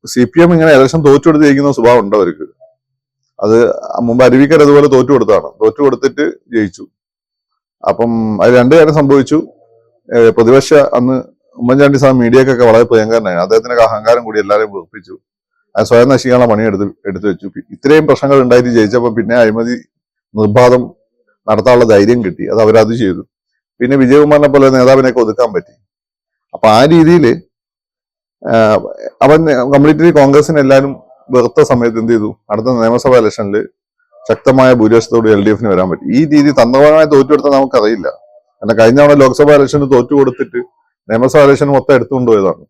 CPM ഇങ്ങനെ election തോറ്റുകൊടുത്തിരിക്കുന്ന സ്വഭാവം ഉണ്ട് അവർക്ക്. അത് മുമ്പ് അരുവിക്കർ അതുപോലെ തോറ്റു കൊടുത്തിട്ട് ജയിച്ചു. അപ്പം അത് രണ്ടു കാര്യം സംഭവിച്ചു. പ്രതിപക്ഷ അന്ന് ഉമ്മൻചാണ്ടി സാർ മീഡിയക്കൊക്കെ വളരെ പ്രിയങ്കരനായി. അദ്ദേഹത്തിനൊക്കെ അഹങ്കാരം കൂടി എല്ലാവരെയും വെറുപ്പിച്ചു. അത് സ്വയം നശിക്കാനുള്ള പണി എടുത്തു വെച്ചു. ഇത്രയും പ്രശ്നങ്ങൾ ഉണ്ടായിട്ട് ജയിച്ചപ്പോൾ പിന്നെ അഴിമതി നിർബാധം നടത്താനുള്ള ധൈര്യം കിട്ടി. അത് അവരത് ചെയ്തു. പിന്നെ വിജയകുമാറിനെ പോലെ നേതാവിനെയൊക്കെ ഒതുക്കാൻ പറ്റി. അപ്പൊ ആ രീതിയിൽ അവൻ കംപ്ലീറ്റ്ലി കോൺഗ്രസിന് എല്ലാവരും വെറുത്ത സമയത്ത് എന്ത് ചെയ്തു? അടുത്ത നിയമസഭാ ഇലക്ഷനിൽ ശക്തമായ ഭൂരിപക്ഷത്തോട് LDF വരാൻ പറ്റി. ഈ രീതി തന്ത്രപരമായി തോറ്റുകൊടുത്താൽ നമുക്കറിയില്ല. കാരണം കഴിഞ്ഞ തവണ ലോക്സഭാ ഇലക്ഷന് തോറ്റു കൊടുത്തിട്ട് നിയമസഭാ ഇലക്ഷൻ മൊത്തം എടുത്തുകൊണ്ടുപോയതാണ്.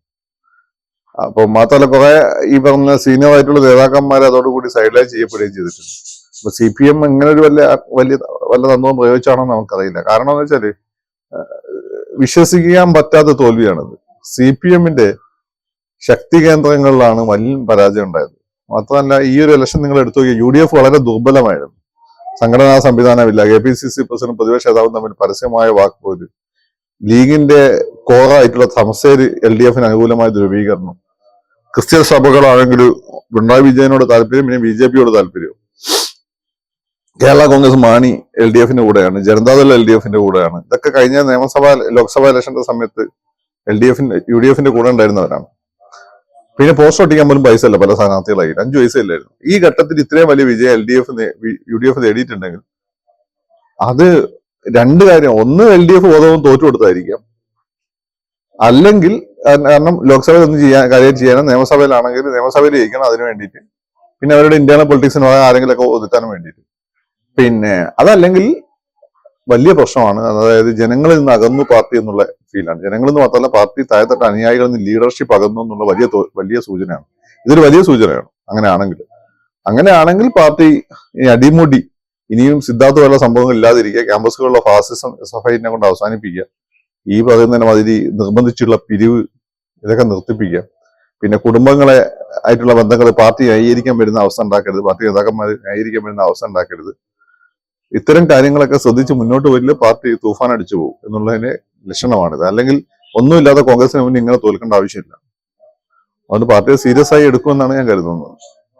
അപ്പൊ മാത്രമല്ല കുറെ ഈ പറഞ്ഞ സീനിയർ ആയിട്ടുള്ള നേതാക്കന്മാരെ അതോടുകൂടി സൈഡിലൈൻ ചെയ്യപ്പെടുകയും ചെയ്തിട്ടുണ്ട്. അപ്പൊ CPM ഇങ്ങനെ ഒരു വല്ല തന്ത്രവും പ്രയോഗിച്ചാണോ നമുക്കറിയില്ല. കാരണം എന്ന് വെച്ചാല് വിശ്വസിക്കാൻ പറ്റാത്ത തോൽവിയാണത്. CPMന്റെ ശക്തി കേന്ദ്രങ്ങളിലാണ് വലിയ പരാജയം ഉണ്ടായത്. മാത്രമല്ല ഈ ഒരു ഇലക്ഷൻ നിങ്ങൾ എടുത്തു നോക്കിയാൽ UDF വളരെ ദുർബലമായിരുന്നു. സംഘടനാ സംവിധാനമില്ല. KPCC പ്രസിഡന്റ് പ്രതിപക്ഷ നേതാവും തമ്മിൽ പരസ്യമായ വാക്പോര്, ലീഗിന്റെ കോറായിട്ടുള്ള തമസേര് LDFന് അനുകൂലമായ ധ്രുവീകരണം, ക്രിസ്ത്യൻ സഭകളാണെങ്കിൽ പിണറായി വിജയനോട് താല്പര്യം, പിന്നെ BJPയോട് താല്പര്യം. കേരള കോൺഗ്രസ് മാണി LDFന്റെ കൂടെയാണ്, ജനതാദൾ LDFന്റെ കൂടെയാണ്. ഇതൊക്കെ കഴിഞ്ഞ ലോക്സഭാ ഇലക്ഷന്റെ സമയത്ത് UDFന്റെ കൂടെ ഉണ്ടായിരുന്നവരാണ്. പിന്നെ പോസ്റ്റ് ഒട്ടിക്കാൻ പോലും പൈസ അല്ല പല സ്ഥാനാർത്ഥികളായി, 5 പൈസയില്ലായിരുന്നു. ഈ ഘട്ടത്തിൽ ഇത്രയും വലിയ വിജയം UDF നേടിയിട്ടുണ്ടെങ്കിൽ അത് രണ്ട് കാര്യം. ഒന്ന്, LDF ബോധവും തോറ്റു കൊടുത്തായിരിക്കാം. അല്ലെങ്കിൽ കാരണം ലോക്സഭയിൽ ഒന്നും കാര്യമായിട്ട് ചെയ്യാനും, നിയമസഭയിലാണെങ്കിൽ നിയമസഭയിൽ ജയിക്കണം അതിനു വേണ്ടിയിട്ട്, പിന്നെ അവരുടെ ഇന്റേണൽ പൊളിറ്റിക്സിന് ആരെങ്കിലൊക്കെ ഒതുക്കാനും വേണ്ടിയിട്ട്. പിന്നെ അതല്ലെങ്കിൽ വലിയ പ്രശ്നമാണ്. അതായത് ജനങ്ങളിൽ നിന്ന് അകന്നു പാർട്ടി എന്നുള്ള ഫീലാണ്. ജനങ്ങളിൽ നിന്ന് മാത്രമല്ല, പാർട്ടി താഴെത്തട്ട അനുയായികളിൽ നിന്ന് ലീഡർഷിപ്പ് അകന്നു എന്നുള്ള വലിയ സൂചനയാണ്. ഇതൊരു വലിയ സൂചനയാണ്. അങ്ങനെയാണെങ്കിൽ പാർട്ടി അടിമുടി ഇനിയും സിദ്ധാർത്ഥ പോലുള്ള സംഭവങ്ങൾ ഇല്ലാതിരിക്കുക, ക്യാമ്പസുകളിലെ ഫാസിസം SFIനെ കൊണ്ട് അവസാനിപ്പിക്കുക, ഈ പറയുന്നതിന് മാതിരി നിർബന്ധിച്ചുള്ള പിരിവ് ഇതൊക്കെ നിർത്തിപ്പിക്കുക, പിന്നെ കുടുംബങ്ങളെ ആയിട്ടുള്ള ബന്ധങ്ങൾ പാർട്ടി ന്യായീകരിക്കാൻ വരുന്ന അവസ്ഥ ഉണ്ടാക്കരുത്, പാർട്ടി നേതാക്കന്മാർ ന്യായീകരിക്കാൻ വരുന്ന അവസ്ഥ ഉണ്ടാക്കരുത്. ഇത്തരം കാര്യങ്ങളൊക്കെ ശ്രദ്ധിച്ച് മുന്നോട്ട് വരില്ല, പാർട്ടി തൂഫാൻ അടിച്ചു പോകും എന്നുള്ളതിന്റെ ലക്ഷണമാണിത്. അല്ലെങ്കിൽ ഒന്നുമില്ലാതെ കോൺഗ്രസിന് മുന്നിൽ ഇങ്ങനെ തോൽക്കേണ്ട ആവശ്യമില്ല. അതുകൊണ്ട് പാർട്ടിയെ സീരിയസ് ആയി എടുക്കുമെന്നാണ് ഞാൻ കരുതുന്നത്.